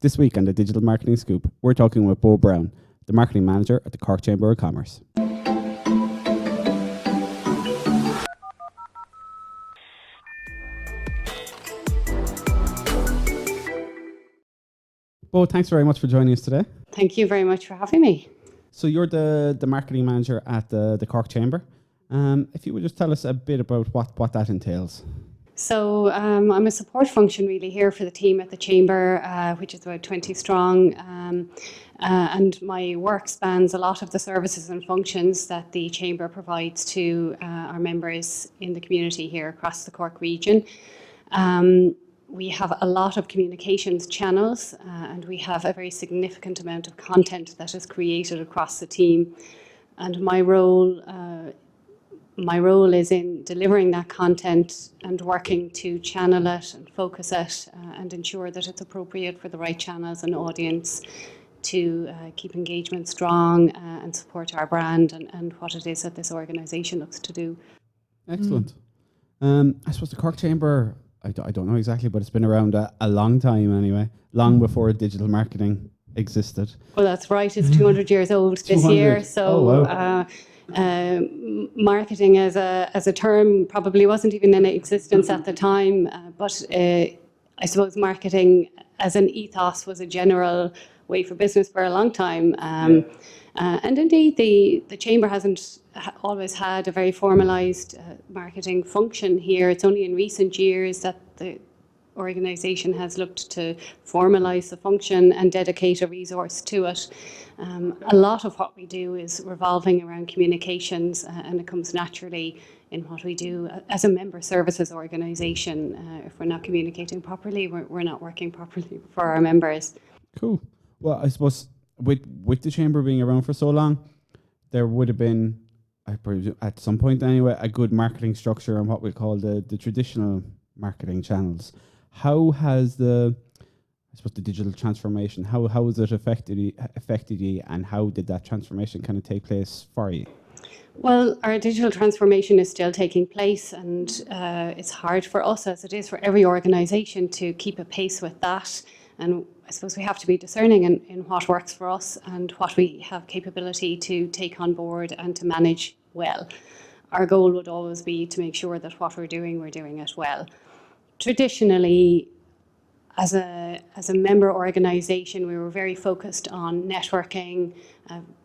This week on the Digital Marketing Scoop, we're talking with Bo Browne, the Marketing Manager at the Cork Chamber of Commerce. Bo, thanks very much for joining us today. Thank you very much for having me. So you're the Marketing Manager at the Cork Chamber. If you would just tell us a bit about what that entails. So I'm a support function really here for the team at the Chamber, which is about 20 strong. And my work spans a lot of the services and functions that the Chamber provides to our members in the community here across the Cork region. We have a lot of communications channels and we have a very significant amount of content that is created across the team. And my role is in delivering that content and working to channel it and focus it and ensure that it's appropriate for the right channels and audience to keep engagement strong and support our brand and what it is that this organisation looks to do. Excellent. I suppose the Cork Chamber, I don't know exactly, but it's been around a long time anyway, long before digital marketing existed. Well, that's right. It's 200 years old this year. So. Oh, wow. Marketing as a term probably wasn't even in existence at the time, but I suppose marketing as an ethos was a general way for business for a long time. And indeed, the Chamber hasn't always had a very formalised marketing function here. It's only in recent years that the organisation has looked to formalise the function and dedicate a resource to it. A lot of what we do is revolving around communications and it comes naturally in what we do as a member services organisation. If we're not communicating properly, we're not working properly for our members. Cool. Well, I suppose with the Chamber being around for so long, there would have been, I presume, at some point anyway, a good marketing structure on what we call the traditional marketing channels. How has the digital transformation, how has it affected you, and how did that transformation kind of take place for you? Well, our digital transformation is still taking place, and it's hard for us, as it is for every organisation, to keep a pace with that. And I suppose we have to be discerning in what works for us and what we have capability to take on board and to manage well. Our goal would always be to make sure that what we're doing it well. Traditionally, as a member organisation, we were very focused on networking,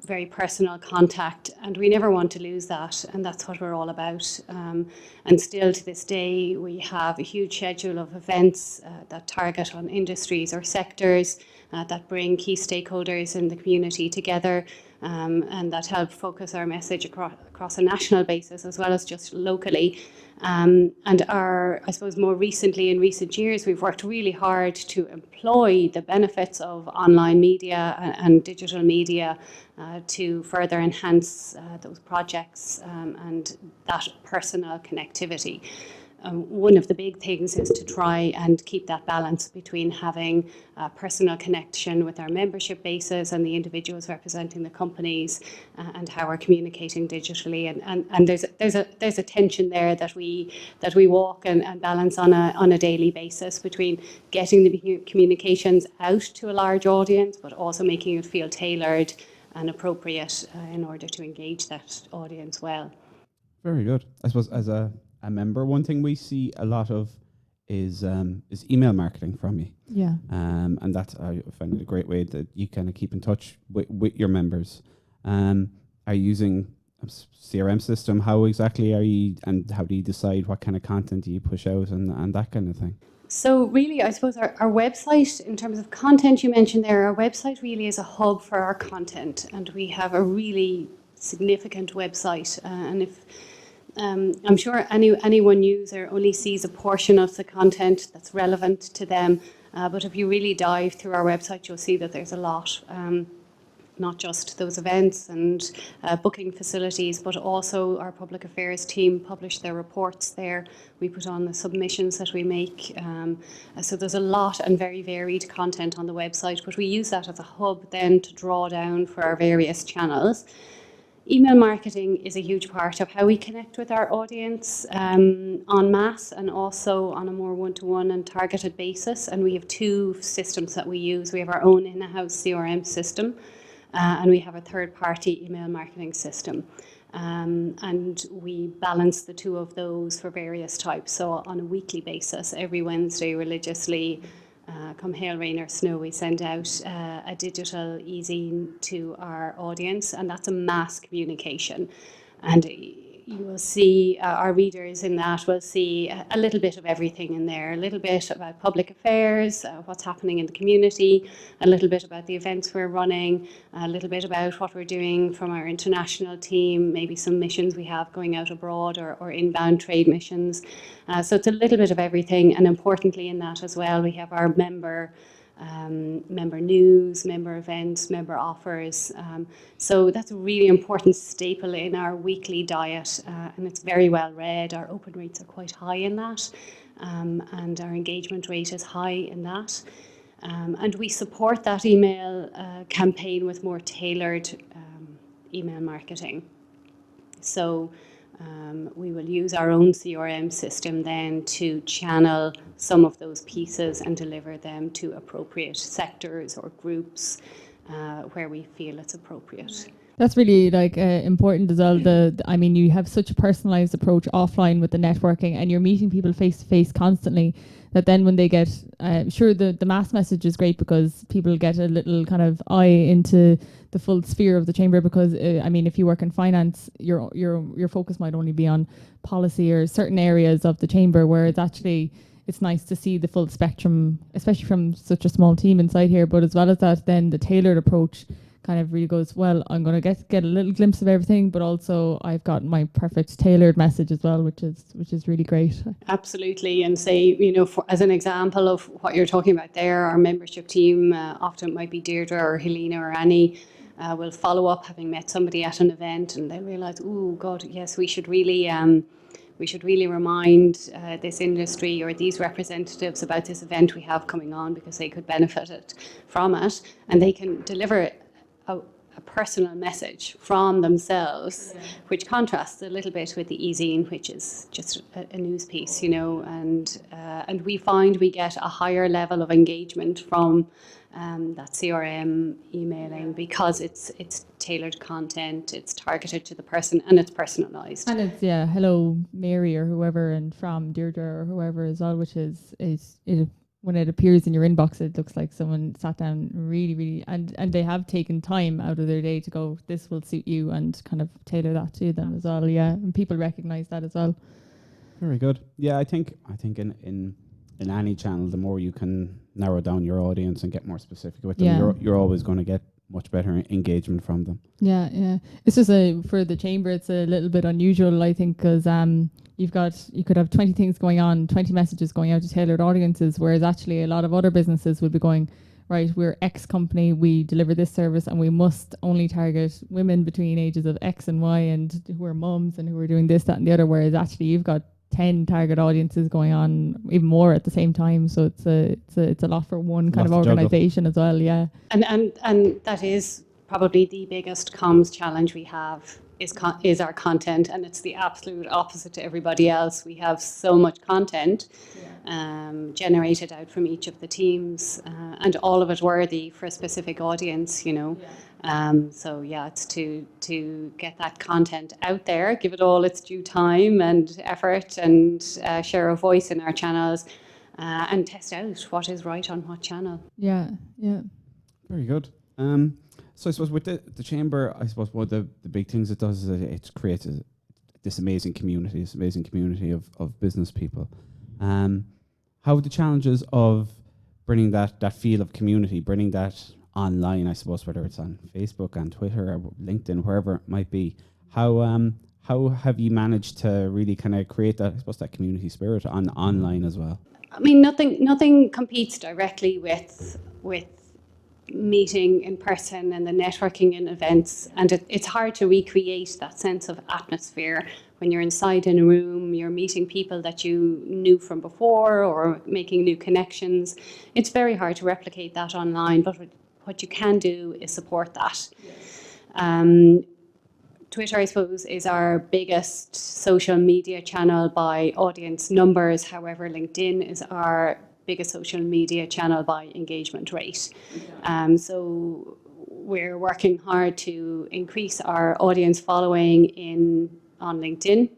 very personal contact, and we never want to lose that, and that's what we're all about. And still to this day, we have a huge schedule of events that target on industries or sectors that bring key stakeholders in the community together and that help focus our message across a national basis as well as just locally. And I suppose more recently, in recent years, we've worked really hard to employ the benefits of online media and digital media to further enhance those projects and that personal connectivity. One of the big things is to try and keep that balance between having a personal connection with our membership bases and the individuals representing the companies and how we're communicating digitally. And there's a tension there that we walk and balance on a daily basis between getting the communications out to a large audience, but also making it feel tailored and appropriate in order to engage that audience well. Very good. I suppose as a member, one thing we see a lot of is email marketing from you. Yeah. And that's, I find it a great way that you kind of keep in touch with your members. Are you using a CRM system? How exactly are you, and how do you decide what kind of content do you push out and that kind of thing? So really, I suppose our website, in terms of content you mentioned there, our website really is a hub for our content, and we have a really significant website. And if I'm sure any one user only sees a portion of the content that's relevant to them, but if you really dive through our website, you'll see that there's a lot. Not just those events and booking facilities, but also our public affairs team publish their reports there. We put on the submissions that we make. So there's a lot and very varied content on the website, but we use that as a hub then to draw down for our various channels. Email marketing is a huge part of how we connect with our audience en masse and also on a more one-to-one and targeted basis. And we have two systems that we use. We have our own in-house CRM system and we have a third-party email marketing system. And we balance the two of those for various types. So on a weekly basis, every Wednesday religiously, come hail, rain or snow, we send out a digital e-zine to our audience, and that's a mass communication. And you will see our readers in that will see a little bit of everything in there, a little bit about public affairs, what's happening in the community, a little bit about the events we're running, a little bit about what we're doing from our international team, maybe some missions we have going out abroad or inbound trade missions. So it's a little bit of everything, and importantly in that as well, we have our member news, member events, member offers. So that's a really important staple in our weekly diet, and it's very well read. Our open rates are quite high in that, and our engagement rate is high in that. And we support that email campaign with more tailored email marketing. So we will use our own CRM system then to channel some of those pieces and deliver them to appropriate sectors or groups where we feel it's appropriate. That's really important as well. I mean, you have such a personalized approach offline with the networking, and you're meeting people face to face constantly. That then when they get, sure, the mass message is great because people get a little kind of eye into the full sphere of the chamber. Because I mean, if you work in finance, your focus might only be on policy or certain areas of the chamber, whereas actually it's nice to see the full spectrum, especially from such a small team inside here. But as well as that, then the tailored approach kind of really goes, well, I'm going to get a little glimpse of everything, but also I've got my perfect tailored message as well, which is really great. Absolutely. And say, you know, as an example of what you're talking about there, our membership team, often it might be Deirdre or Helena or Annie, will follow up having met somebody at an event, and they'll realise, oh God, yes, we should really remind this industry or these representatives about this event we have coming on, because they could benefit from it, and they can deliver a personal message from themselves, which contrasts a little bit with the e-zine, which is just a news piece, you know, and we find we get a higher level of engagement from that CRM emailing because it's tailored content, it's targeted to the person, and it's personalised. And it's hello Mary or whoever, and from Deirdre or whoever as well, which is it. When it appears in your inbox, it looks like someone sat down really, and they have taken time out of their day to go, this will suit you, and kind of tailor that to them as well. Yeah, and people recognise that as well. Very good. Yeah, I think in any channel, the more you can narrow down your audience and get more specific with them, you're always going to get much better engagement from them. Yeah. It's just for the chamber, it's a little bit unusual, I think, because you could have 20 things going on, 20 messages going out to tailored audiences, whereas actually a lot of other businesses would be going, right, we're X company, we deliver this service, and we must only target women between ages of X and Y, and who are mums and who are doing this, that, and the other, whereas actually you've got 10 target audiences going on, even more at the same time. So it's a lot for one kind of organization as well. Yeah. And that is probably the biggest comms challenge we have is our content, and it's the absolute opposite to everybody else. We have so much content generated out from each of the teams, and all of it worthy for a specific audience, you know. So yeah, it's to get that content out there, give it all its due time and effort, and share a voice in our channels, and test out what is right on what channel. Yeah. Very good. So I suppose with the chamber, I suppose one of the big things it does is it creates this amazing community of business people. How the challenges of bringing that feel of community, bringing that online, I suppose, whether it's on Facebook, on Twitter, or LinkedIn, wherever it might be, how have you managed to really kind of create that, I suppose, that community spirit online as well? I mean, nothing competes directly with meeting in person and the networking in events, and it's hard to recreate that sense of atmosphere when you're inside in a room, you're meeting people that you knew from before or making new connections. It's very hard to replicate that online, but what you can do is support that. Twitter, I suppose, is our biggest social media channel by audience numbers. However, LinkedIn is our biggest social media channel by engagement rate. So we're working hard to increase our audience following on LinkedIn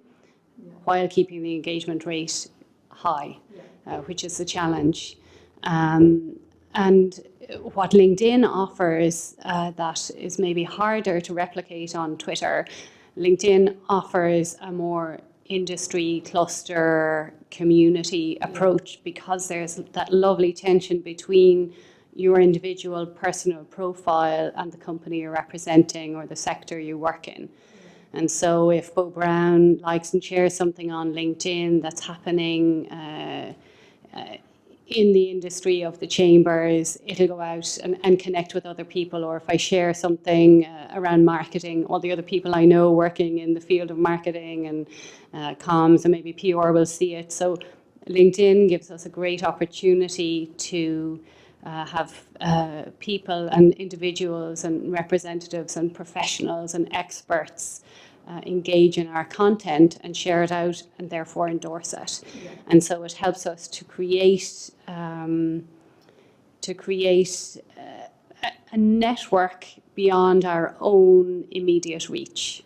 while keeping the engagement rate high, which is the challenge. And what LinkedIn offers that is maybe harder to replicate on Twitter, LinkedIn offers a more industry cluster community approach, because there's that lovely tension between your individual personal profile and the company you're representing or the sector you work in. And so if Bo Browne likes and shares something on LinkedIn that's happening in the industry of the chambers, it'll go out and connect with other people. Or if I share something around marketing, all the other people I know working in the field of marketing and comms and maybe PR will see it. So LinkedIn gives us a great opportunity to have people and individuals and representatives and professionals and experts engage in our content and share it out and therefore endorse it. And so it helps us to create a network beyond our own immediate reach.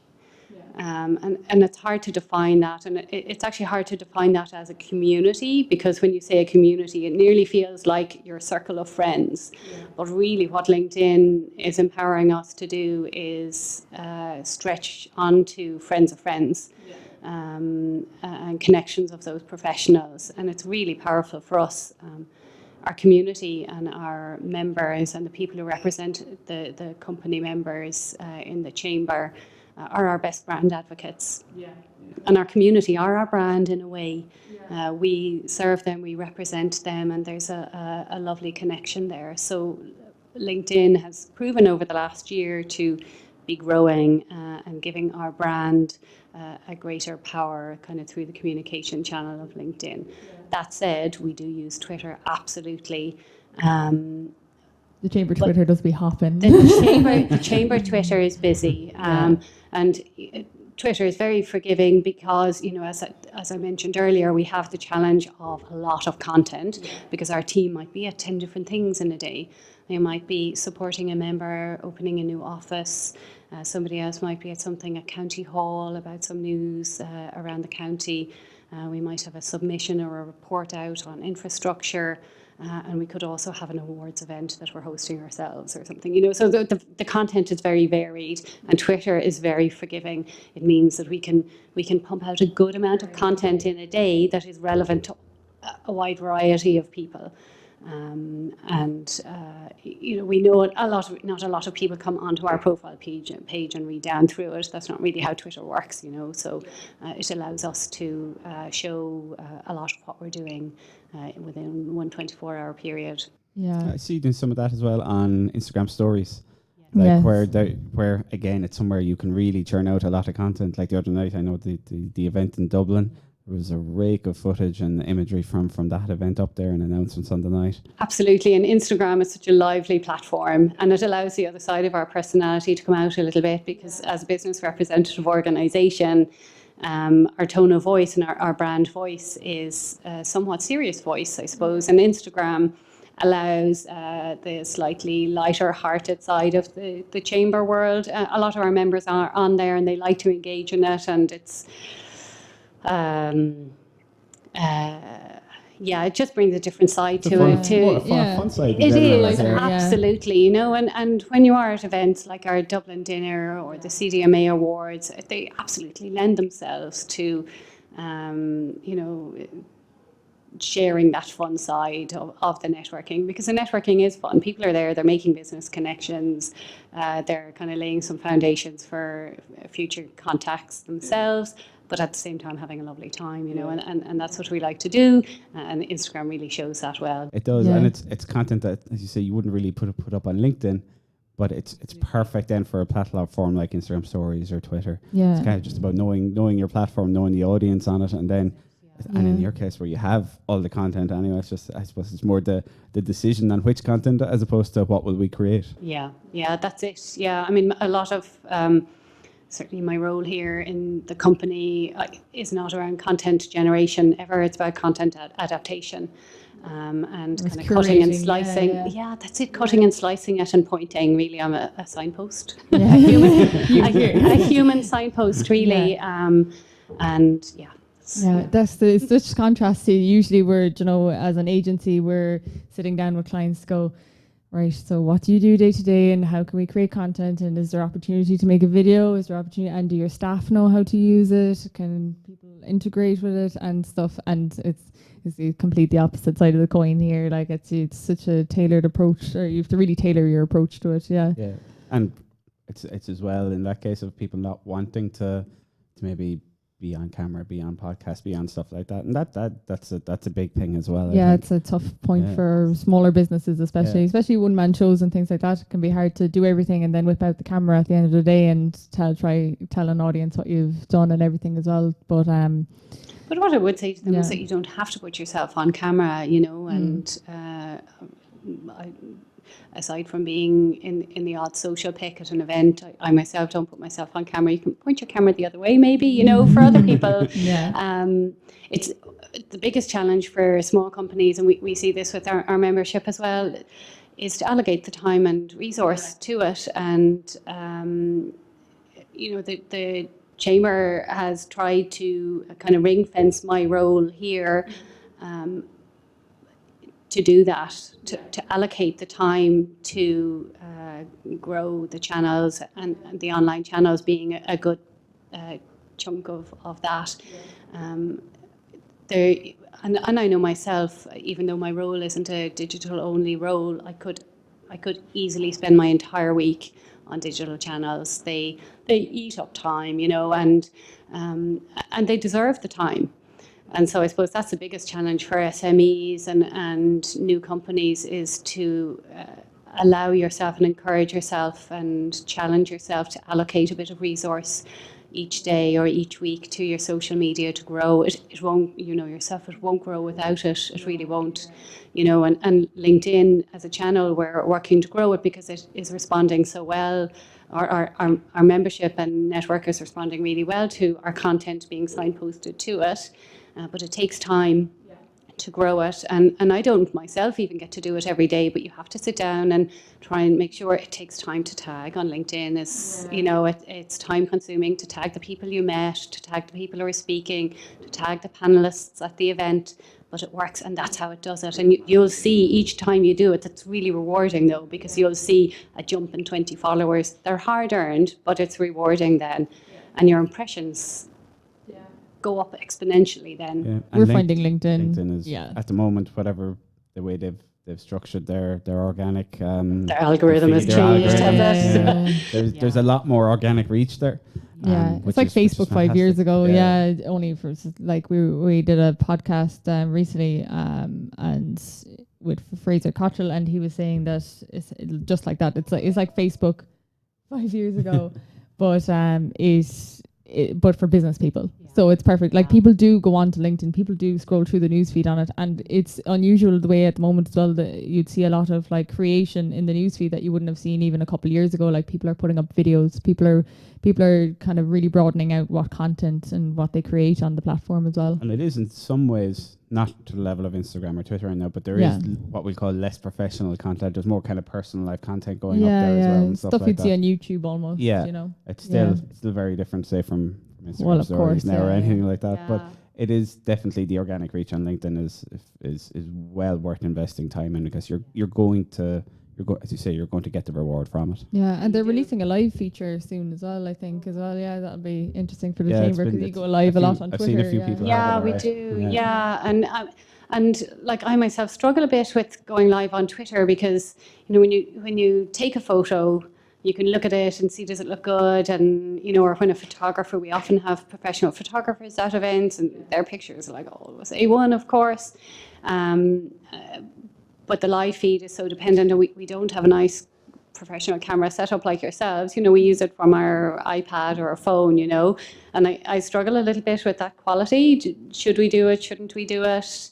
And it's hard to define that, and it's actually hard to define that as a community, because when you say a community, it nearly feels like your circle of friends. But really what LinkedIn is empowering us to do is stretch onto friends of friends and connections of those professionals. And it's really powerful for us. Our community and our members and the people who represent the company members in the chamber are our best brand advocates. And our community are our brand in a way. We serve them, we represent them, and there's a lovely connection there. So LinkedIn has proven over the last year to be growing and giving our brand a greater power kind of through the communication channel of LinkedIn. That said, we do use Twitter, absolutely. The chamber Twitter does be hopping. The chamber Twitter is busy, and Twitter is very forgiving because, you know, as I mentioned earlier, we have the challenge of a lot of content because our team might be at 10 different things in a day. They might be supporting a member opening a new office. Somebody else might be at something at County Hall about some news around the county. We might have a submission or a report out on infrastructure. And we could also have an awards event that we're hosting ourselves or something, you know. So the content is very varied, and Twitter is very forgiving. It means that we can pump out a good amount of content in a day that is relevant to a wide variety of people. You know, we know not a lot of people come onto our profile page and read down through it. That's not really how Twitter works, you know. So it allows us to show a lot of what we're doing within one 24-hour period. I see you doing some of that as well on Instagram stories. Like where again, it's somewhere you can really churn out a lot of content. Like the other night, I know the event in Dublin, there was a rake of footage and imagery from that event up there and announcements on the night. Absolutely, and Instagram is such a lively platform, and it allows the other side of our personality to come out a little bit, because as a business representative organisation, our tone of voice and our brand voice is a somewhat serious voice, I suppose, and Instagram allows the slightly lighter hearted side of the chamber world. A lot of our members are on there and they like to engage in it, and it's it just brings a different side to it. Fun side. It is, absolutely, you know, and when you are at events like our Dublin dinner or the CDMA Awards, they absolutely lend themselves to, you know, sharing that fun side of the networking, because the networking is fun. People are there, they're making business connections, they're kind of laying some foundations for future contacts themselves, but at the same time having a lovely time, you know, and that's what we like to do, and Instagram really shows that well. It does, and it's content that, as you say, you wouldn't really put up on LinkedIn, but it's perfect then for a platform like Instagram Stories or Twitter. It's kind of just about knowing your platform, knowing the audience on it, and then and in your case where you have all the content anyway, it's just, I suppose it's more the decision on which content as opposed to what will we create. Yeah, that's it. Yeah, I mean, a lot of certainly my role here in the company is not around content generation ever. It's about content adaptation. And kind of cutting and slicing. Yeah, that's it. Cutting and slicing it and pointing. Really, I'm a signpost. Yeah. a human signpost, really. And yeah. Yeah, it's such contrast to usually we're, as an agency, we're sitting down with clients to go, right, so what do you do day to day and how can we create content, and is there opportunity to make a video, is there opportunity, and do your staff know how to use it, can people integrate with it and stuff, and it's the complete opposite side of the coin here. Like it's such a tailored approach, or you have to really tailor your approach to it. Yeah, and it's as well in that case of people not wanting to maybe be on camera, be on podcast, be on stuff like that, and that's a big thing as well. Yeah, it's a tough point for smaller businesses, especially one-man shows and things like that. It can be hard to do everything and then whip out the camera at the end of the day and tell an audience what you've done and everything as well. But what I would say to them is that you don't have to put yourself on camera, and aside from being in the odd social pic at an event, I myself don't put myself on camera. You can point your camera the other way, maybe, for other people. It's the biggest challenge for small companies, and we see this with our membership as well, is to allocate the time and resource to it. And, the Chamber has tried to kind of ring fence my role here to do that, to allocate the time to grow the channels, and the online channels being a good chunk of that. And I know myself, even though my role isn't a digital only role, I could easily spend my entire week on digital channels. They eat up time, and they deserve the time. And so I suppose that's the biggest challenge for SMEs and new companies, is to allow yourself and encourage yourself and challenge yourself to allocate a bit of resource each day or each week to your social media to grow. It won't, yourself, it won't grow without it. It really won't. And LinkedIn as a channel, we're working to grow it because it is responding so well. Our membership and network is responding really well to our content being signposted to it. But it takes time to grow it, and I don't myself even get to do it every day, but you have to sit down and try and make sure. It takes time to tag on LinkedIn. It's time consuming to tag the people you met, to tag the people who are speaking, to tag the panelists at the event, but it works, and that's how it does it. And you'll see each time you do it, that's really rewarding though, because you'll see a jump in 20 followers. They're hard earned, but it's rewarding then, and your impressions go up exponentially then. We're finding LinkedIn is at the moment, whatever the way they've structured their organic their algorithm has changed. There's a lot more organic reach there. It's like Facebook 5 years ago. Only for like we did a podcast recently and with Fraser Cottrell, and he was saying that it's just like that. It's like Facebook 5 years ago, but but for business people. So it's perfect. Like people do go on to LinkedIn, people do scroll through the newsfeed on it, and it's unusual the way at the moment as well that you'd see a lot of like creation in the newsfeed that you wouldn't have seen even a couple of years ago. Like people are putting up videos, people are kind of really broadening out what content and what they create on the platform as well. And it is in some ways not to the level of Instagram or Twitter right now, but there is what we call less professional content. There's more kind of personalized content going up there as well. And stuff like you'd that. See on YouTube almost. It's still very different, say, from Instagram of stories course, now or anything like that. But it is definitely the organic reach on LinkedIn is well worth investing time in, because you're going to as you say, you're going to get the reward from it. Yeah, and they're releasing a live feature soon as well, I think, as well. Yeah, that'll be interesting for the Chamber, because you go live a lot on Twitter. I've seen a few people. Yeah, we do. And like I myself struggle a bit with going live on Twitter, because when you take a photo, you can look at it and see, does it look good? And, or when a photographer, we often have professional photographers at events, and their pictures are like always A1, of course. But the live feed is so dependent, and we don't have a nice professional camera setup like yourselves. We use it from our iPad or our phone, and I struggle a little bit with that quality. Should we do it? Shouldn't we do it?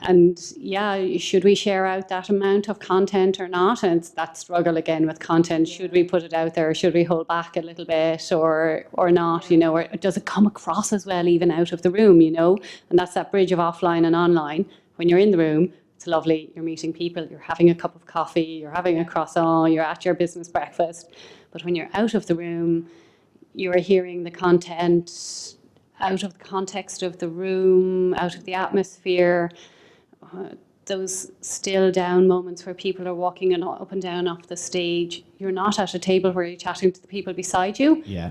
And yeah, should we share out that amount of content or not? And it's that struggle again with content. Should we put it out there? Or should we hold back a little bit or not? You know, or does it come across as well even out of the room? You know, and that's that bridge of offline and online. When you're in the room, it's lovely. You're meeting people. You're having a cup of coffee. You're having a croissant. You're at your business breakfast. But when you're out of the room, you're hearing the content out of the context of the room, out of the atmosphere. Those still down moments where people are walking up and down off the stage. You're not at a table where you're chatting to the people beside you. Yeah.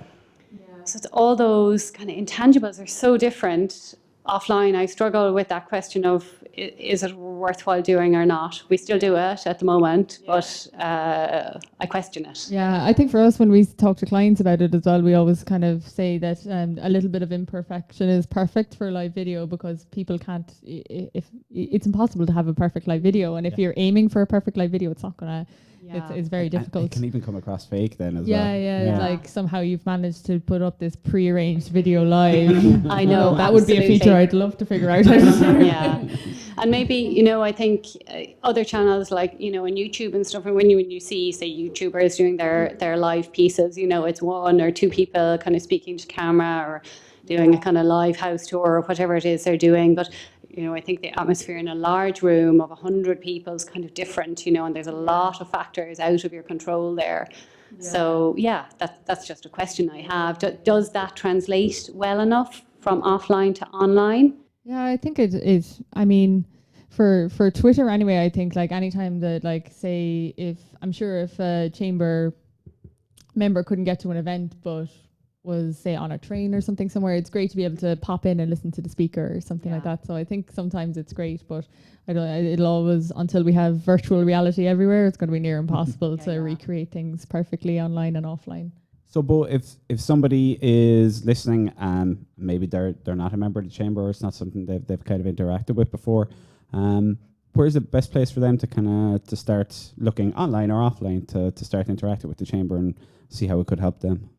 So it's all those kind of intangibles are so different. Offline, I struggle with that question of, is it worthwhile doing or not? We still do it at the moment, but I question it. Yeah, I think for us, when we talk to clients about it as well, we always kind of say that a little bit of imperfection is perfect for live video, because people can't, if it's impossible to have a perfect live video. And if you're aiming for a perfect live video, it's not going to, it's very difficult. It can even come across fake then as well. Yeah, like somehow you've managed to put up this pre-arranged video live. I know. That would be a feature I'd love to figure out how to do. Yeah. And maybe, you know, I think other channels like, you know, on YouTube and stuff, and when you see, say, YouTubers doing their live pieces, you know, it's one or two people kind of speaking to camera or doing a kind of live house tour or whatever it is they're doing. But, you know, I think the atmosphere in a large room of 100 people is kind of different, you know, and there's a lot of factors out of your control there. Yeah. So, yeah, that's just a question I have. Does that translate well enough from offline to online? Yeah, I think it is. I mean, for Twitter anyway, I think like anytime that, like, say, if a chamber member couldn't get to an event but was, say, on a train or something somewhere, it's great to be able to pop in and listen to the speaker or something like that. So I think sometimes it's great, but it'll always, until we have virtual reality everywhere, it's going to be near impossible to recreate things perfectly online and offline. So, Bo, if somebody is listening and maybe they're not a member of the chamber, or it's not something they've kind of interacted with before, where's the best place for them to kind of to start looking online or offline to start interacting with the chamber and see how it could help them?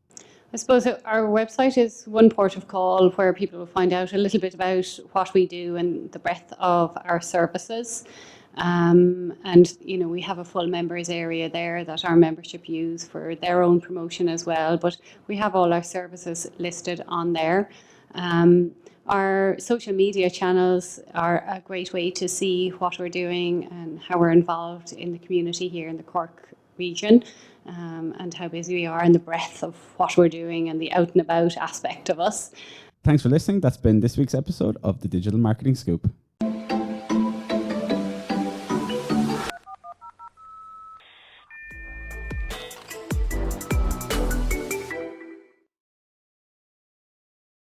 I suppose our website is one port of call where people will find out a little bit about what we do and the breadth of our services. And, you know, we have a full members area there that our membership use for their own promotion as well. But we have all our services listed on there. Our social media channels are a great way to see what we're doing and how we're involved in the community here in the Cork region, and how busy we are and the breadth of what we're doing and the out and about aspect of us. Thanks for listening. That's been this week's episode of the Digital Marketing Scoop.